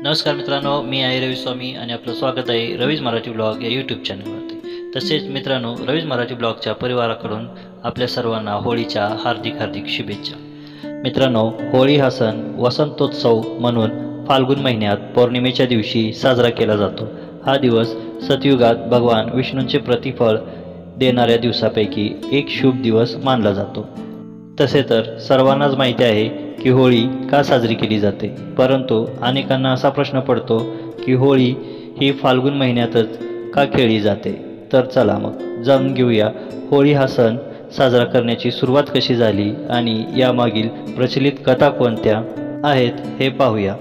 नमस्कार मित्रांनो, मी आहे रवी स्वामी आणि आपलं स्वागत आहे रवीज मराठी ब्लॉग या यूट्यूब चॅनलवरती। तसेच मित्रांनो, रवीज मराठी ब्लॉगच्या परिवाराकडून आपल्या सर्वांना होळीच्या हार्दिक शुभेच्छा। मित्रांनो, होळी हा सण वसंतोत्सव म्हणून फाल्गुन महिन्यात पौर्णिमेच्या दिवशी साजरा केला जातो। हा दिवस सतयुगात भगवान विष्णूंचे प्रतिफळ देणाऱ्या दिवसापैकी एक शुभ दिवस मानला जातो। तसे तर सर्वांनाच माहिती आहे की होळी का साजरी केली जाते, परंतु अनेकांना असा प्रश्न पडतो की होळी ही फाल्गुन महिन्यातच का खेळली जाते। तर चला मग जाणून घेऊया होळी हा सण साजरा करण्याची सुरुवात कशी झाली आणि यामागील प्रचलित कथा कोणत्या आहेत हे पाहूया।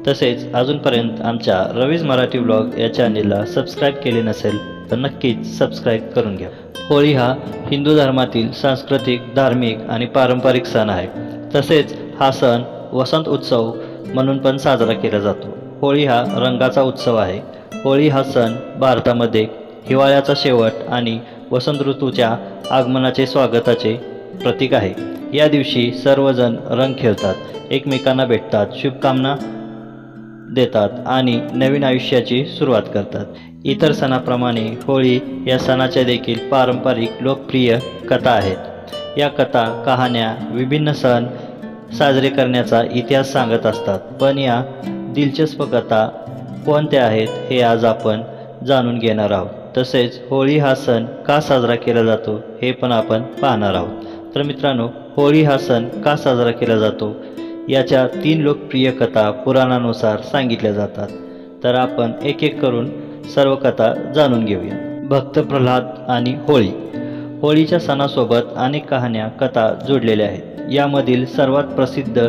तसेच अजूनपर्यंत आमच्या रवीज मराठी ब्लॉग या चॅनेलला सबस्क्राईब केले नसेल तर नक्कीच सबस्क्राईब करून घ्या। होळी हा हिंदू धर्मातील सांस्कृतिक, धार्मिक आणि पारंपरिक सण आहे। तसेच हा सण वसंत उत्सव म्हणून पण साजरा केला जातो। होळी हा रंगाचा उत्सव आहे। होळी हा सण भारतामध्ये हिवाळ्याचा शेवट आणि वसंत ऋतूच्या आगमनाचे स्वागताचे प्रतीक आहे। या दिवशी सर्वजण रंग खेळतात, एकमेकांना भेटतात, शुभकामना देतात आणि नवीन आयुष्याची सुरुवात करतात। इतर सणाप्रमाणे होळी या सणाच्या देखील पारंपरिक लोकप्रिय कथा आहेत। या कथा, कहाण्या विभिन्न सण साजरे करण्याचा इतिहास सांगत असतात, पण या दिलचस्प कथा कोणत्या आहेत हे आज आपण जाणून घेणार आहोत। तसेच होळी हा सण का साजरा केला जातो हे पण आपण पाहणार आहोत। तर मित्रांनो, होळी हा सण का साजरा केला जातो याच्या 3 लोकप्रिय कथा पुराणानुसार सांगितल्या जातात। तर आपण एक एक करून सर्व कथा जाणून घेऊया। भक्त प्रल्हाद आणि होळी। होळीच्या सणासोबत अनेक कहाण्या, कथा जोडलेल्या आहेत। यामधील सर्वात प्रसिद्ध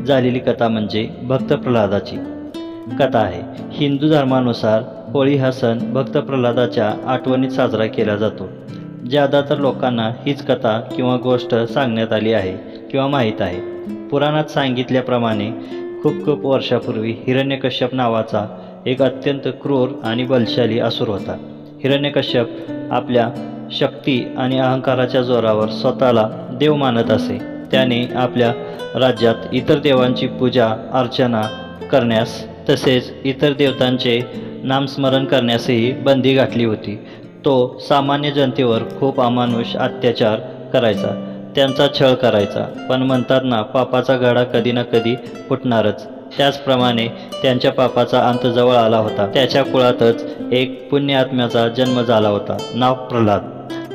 झालेली कथा म्हणजे भक्त प्रल्हादाची कथा आहे। हिंदू धर्मानुसार होळी हा सण भक्त प्रल्हादाच्या आठवणीत साजरा केला जातो। ज्यादातर लोकांना हीच कथा किंवा गोष्ट सांगण्यात आली आहे किंवा माहीत आहे। पुराणात सांगितल्याप्रमाणे खूप वर्षापूर्वी हिरण्यकश्यप नावाचा एक अत्यंत क्रूर आणि बलशाली असुर होता। हिरण्यकश्यप आपल्या शक्ती आणि अहंकाराच्या जोरावर स्वतःला देव मानत असे। त्याने आपल्या राज्यात इतर देवांची पूजा अर्चना करण्यास तसेच इतर देवतांचे नामस्मरण करण्यासही बंदी घातली होती। तो सामान्य जनतेवर खूप अमानुष अत्याचार करायचा, त्यांचा छळ करायचा। पण म्हणतात ना, पापाचा घडा कधी ना कधी फुटणारच। त्याचप्रमाणे त्यांच्या पापाचा अंत जवळ आला होता। त्याच्या कुळातच एक पुण्य आत्म्याचा जन्म झाला होता, नाव प्रल्हाद।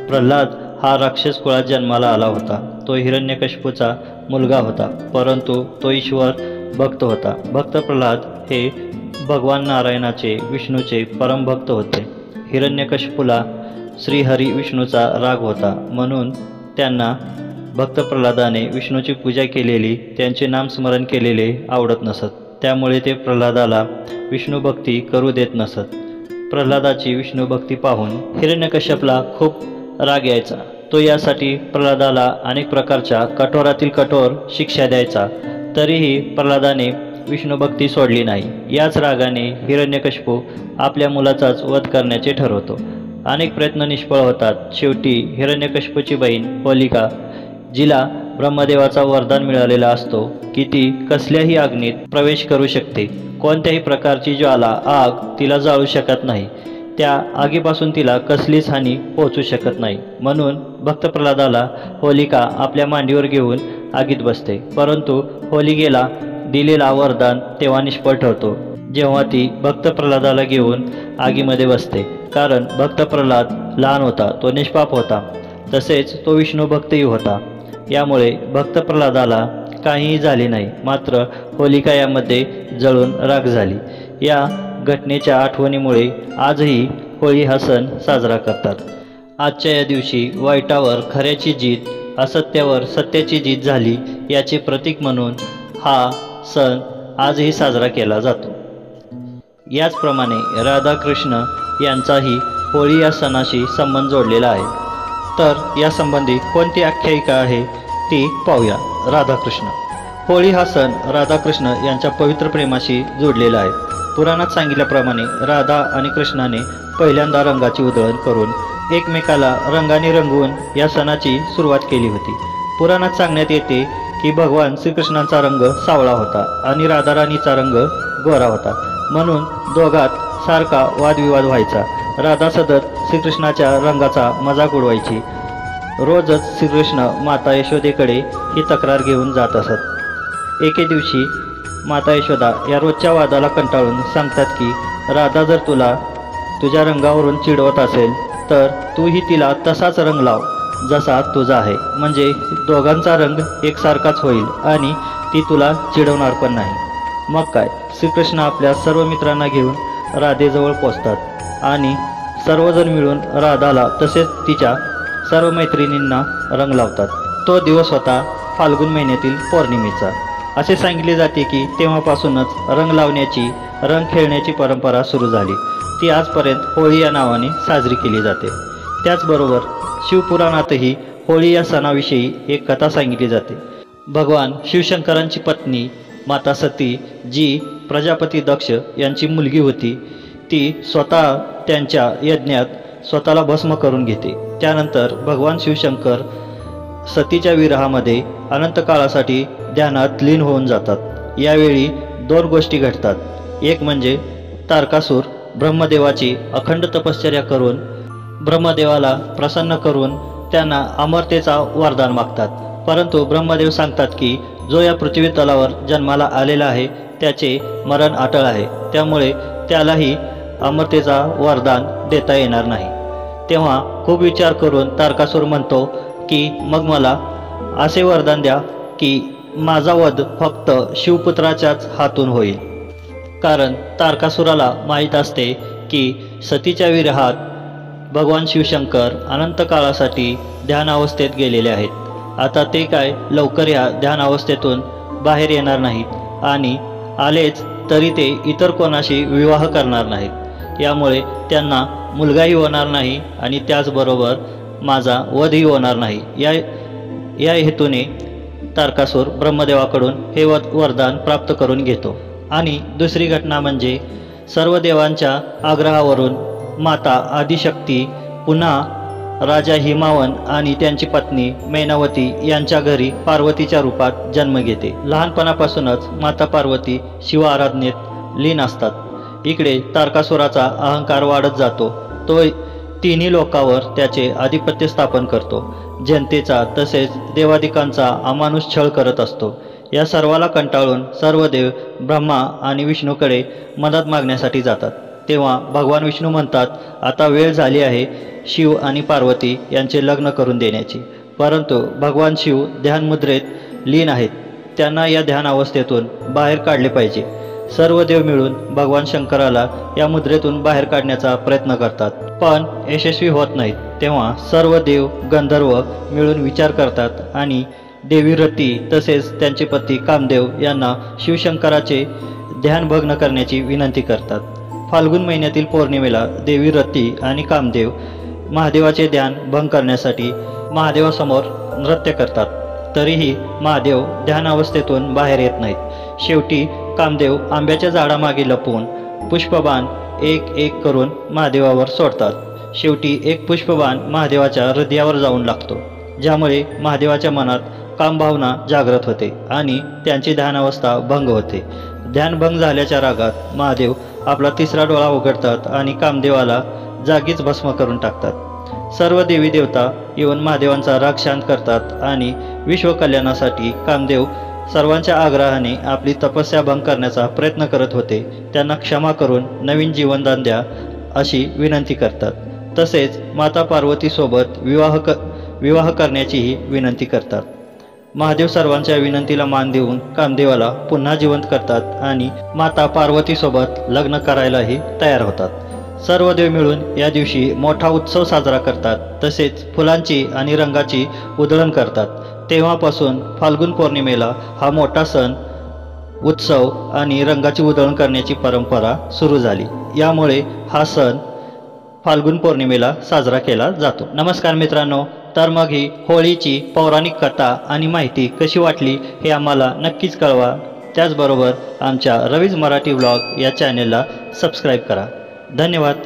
प्रल्हाद हा राक्षस कुळात जन्माला आला होता। तो हिरण्यकशिपूचा मुलगा होता, परंतु तो ईश्वर भक्त होता। भक्त प्रल्हाद हे भगवान नारायणाचे, विष्णूचे परमभक्त होते। हिरण्यकशिपूला श्रीहरी विष्णूचा राग होता, म्हणून त्यांना भक्त प्रल्हादाने विष्णूची पूजा केलेली, त्यांचे नामस्मरण केलेले आवडत नसत। त्यामुळे ते प्रल्हादाला विष्णुभक्ती करू देत नसत। प्रल्हादाची विष्णुभक्ती पाहून हिरण्यकश्यपला खूप राग यायचा। तो यासाठी प्रल्हादाला अनेक प्रकारच्या कठोरातील कठोर शिक्षा द्यायचा, तरीही प्रल्हादाने विष्णुभक्ती सोडली नाही। याच रागाने हिरण्यकशिपू आपल्या मुलाचाच वध करण्याचे ठरवतो। अनेक प्रयत्न निष्फळ होतात। शेवटी हिरण्यकशिपूची बहीण होलिका, जिला ब्रह्मदेवाचा वरदान मिळालेला असतो की ती कसल्याही अग्नीत प्रवेश करू शकते। कोणत्याही प्रकारची ज्वाला, आग तिला जाळू शकत नाही। त्या आगीपासून तिला कसलीच हानी पोहोचू शकत नाही। म्हणून भक्त प्रल्हादाला होलिका आपल्या मांडीवर घेऊन आगीत बसते, परंतु होलिकेला दिलेला वरदान तेव्हा निष्फळ ठरतो जेव्हा ती भक्त प्रल्हादाला घेऊन आगीमध्ये बसते। कारण भक्त प्रल्हाद लहान होता, तो निष्पाप होता, तसेच तो विष्णुभक्तही होता। यामुळे भक्त प्रल्हादाला काहीही झाले नाही, मात्र होलिका यामध्ये जळून राख झाली। या घटनेच्या आठवणीमुळे आजही होळी हा सण साजरा करतात। आजच्या या दिवशी वाईटावर खऱ्याची जीत, असत्यावर सत्याची जीत झाली याचे प्रतीक म्हणून हा सण आजही साजरा केला जातो। याचप्रमाणे राधाकृष्ण यांचाही होळी या सणाशी संबंध जोडलेला आहे। तर यासंबंधी कोणती आख्यायिका आहे ती पाहूया। राधाकृष्ण। होळी हा सण राधाकृष्ण यांच्या पवित्र प्रेमाशी जोडलेला आहे। पुराणात सांगितल्याप्रमाणे राधा आणि कृष्णाने पहिल्यांदा रंगाची उधळण करून एकमेकाला रंगाने रंगवून या सणाची सुरुवात केली होती। पुराणात सांगण्यात येते की भगवान श्रीकृष्णांचा रंग सावळा होता आणि राधाराणीचा रंग गोरा होता, म्हणून दोघात सारखा वादविवाद व्हायचा. राधा सतत श्रीकृष्णाच्या रंगाचा मजाक उडवायची. रोजच श्रीकृष्ण माता यशोदेकडे ही तक्रार घेऊन जात असत. एके दिवशी माता यशोदा या रोजच्या वादाला कंटाळून सांगतात की राधा जर तुला तुझ्या रंगावरून चिडवत असेल तर तूही तिला तसाच रंग लाव जसा तुझा आहे, म्हणजे दोघांचा रंग एकसारखाच होईल आणि ती तुला चिडवणार पण नाही. मग काय, श्रीकृष्ण आपल्या सर्व मित्रांना घेऊन राधेजवळ पोचतात आणि सर्वजण मिळून राधाला तसेच तिच्या सर्व मैत्रिणींना रंग लावतात. तो दिवस होता फाल्गुन महिन्यातील पौर्णिमेचा. असे सांगितले जाते की तेव्हापासूनच रंग लावण्याची, रंग खेळण्याची परंपरा सुरू झाली. ती आजपर्यंत होळी या नावाने साजरी केली जाते. त्याचबरोबर शिवपुराणातही होळी या सणाविषयी एक कथा सांगितली जाते. भगवान शिवशंकरांची पत्नी माता सती, जी प्रजापती दक्ष यांची मुलगी होती, ती स्वतः त्यांच्या यज्ञात स्वतःला भस्म करून घेते. त्यानंतर भगवान शिवशंकर सतीच्या विरहामध्ये अनंत काळासाठी ध्यानात लीन होऊन जातात. यावेळी दोन गोष्टी घडतात. एक म्हणजे तारकासूर ब्रह्मदेवाची अखंड तपश्चर्या करून ब्रह्मदेवाला प्रसन्न करून त्यांना अमरतेचा वरदान मागतात. परंतु ब्रह्मदेव सांगतात की जो या पृथ्वी तलावर जन्माला आलेला आहे त्याचे मरण अटळ आहे, त्यामुळे त्यालाही अमरतेचा वरदान देता येणार नाही. तेव्हा खूप विचार करून तारकासूर म्हणतो की मग मला असे वरदान द्या की माझा वध फक्त शिवपुत्राच्याच हातून होईल. कारण तारकासुराला माहीत असते की सतीच्या विरहात भगवान शिवशंकर अनंत काळासाठी ध्यानावस्थेत गेलेले आहेत. आता ते काय लवकर या ध्यानावस्थेतून बाहेर येणार नाहीत आणि आलेच तरी ते इतर कोणाशी विवाह करणार नाहीत. यामुळे त्यांना मुलगाही होणार नाही आणि त्याचबरोबर माझा वधही होणार नाही. या हेतूने तारकासूर ब्रह्मदेवाकडून हे वरदान प्राप्त करून घेतो. आणि दुसरी घटना म्हणजे सर्व देवांच्या आग्रहावरून माता आदिशक्ती पुन्हा राजा हिमावन आणि त्यांची पत्नी मैनावती यांच्या घरी पार्वतीच्या रूपात जन्म घेते. लहानपणापासूनच माता पार्वती शिव आराधनेत लीन असतात. इकडे तारकासुराचा अहंकार वाढत जातो. तो तिन्ही लोकांवर त्याचे आधिपत्य स्थापन करतो. जनतेचा तसेच देवादिकांचा अमानुष छळ करत असतो. या सर्वाला कंटाळून सर्व देव ब्रह्मा आणि विष्णूकडे मदत मागण्यासाठी जातात. तेव्हा भगवान विष्णू म्हणतात, आता वेळ झाली आहे शिव आणि पार्वती यांचे लग्न करून देण्याची. परंतु भगवान शिव ध्यानमुद्रेत लीन आहेत. त्यांना या ध्यान अवस्थेतून बाहेर काढले पाहिजे. सर्व देव मिळून भगवान शंकराला या मुद्रेतून बाहेर काढण्याचा प्रयत्न करतात, पण यशस्वी होत नाहीत. तेव्हा सर्व देव गंधर्व मिळून विचार करतात आणि देवी रती तसेच त्यांचे पती कामदेव यांना शिवशंकराचे ध्यान भंग करण्याची विनंती करतात. फाल्गुन महिन्यातील पौर्णिमेला देवी रती आणि कामदेव महादेवाचे ध्यान भंग करण्यासाठी महादेवासमोर नृत्य करतात. तरीही महादेव ध्यानावस्थेतून बाहेर येत नाहीत. शेवटी कामदेव आंब्याच्या झाडामागे लपवून पुष्पबाण एक एक करून महादेवावर सोडतात. शेवटी एक पुष्पबाण महादेवाच्या हृदयावर जाऊन लागतो, ज्यामुळे महादेवाच्या मनात कामभावना जागृत होते आणि त्यांची ध्यानावस्था भंग होते. ध्यान भंग झाल्याच्या रागात महादेव आपला तिसरा डोळा उघडतात आणि कामदेवाला जागीच भस्म करून टाकतात. सर्व देवी देवता येऊन महादेवांचा राग शांत करतात आणि विश्वकल्याणासाठी कामदेव सर्वांच्या आग्रहाने आपली तपस्या भंग करण्याचा प्रयत्न करत होते. त्यांना क्षमा करून नवीन जीवनदान द्या अशी विनंती करतात. तसेच माता पार्वतीसोबत विवाह करण्याचीही विनंती करतात. महादेव सर्वांच्या विनंतीला मान देऊन कामदेवाला पुन्हा जिवंत करतात आणि माता पार्वतीसोबत लग्न करायलाही तयार होतात. सर्व देव मिळून या दिवशी मोठा उत्सव साजरा करतात. तसेच फुलांची आणि रंगाची उधळण करतात. तेव्हापासून फाल्गुन पौर्णिमेला हा मोठा सण, उत्सव आणि रंगाची उधळण करण्याची परंपरा सुरू झाली. यामुळे हा सण फाल्गुन पौर्णिमेला साजरा केला जातो. नमस्कार मित्रांनो, तर मग ही होळीची पौराणिक कथा आणि माहिती कशी वाटली हे आम्हाला नक्कीच कळवा. त्याचबरोबर आमच्या रवीज मराठी व्लॉग या चॅनेलला सबस्क्राईब करा. धन्यवाद.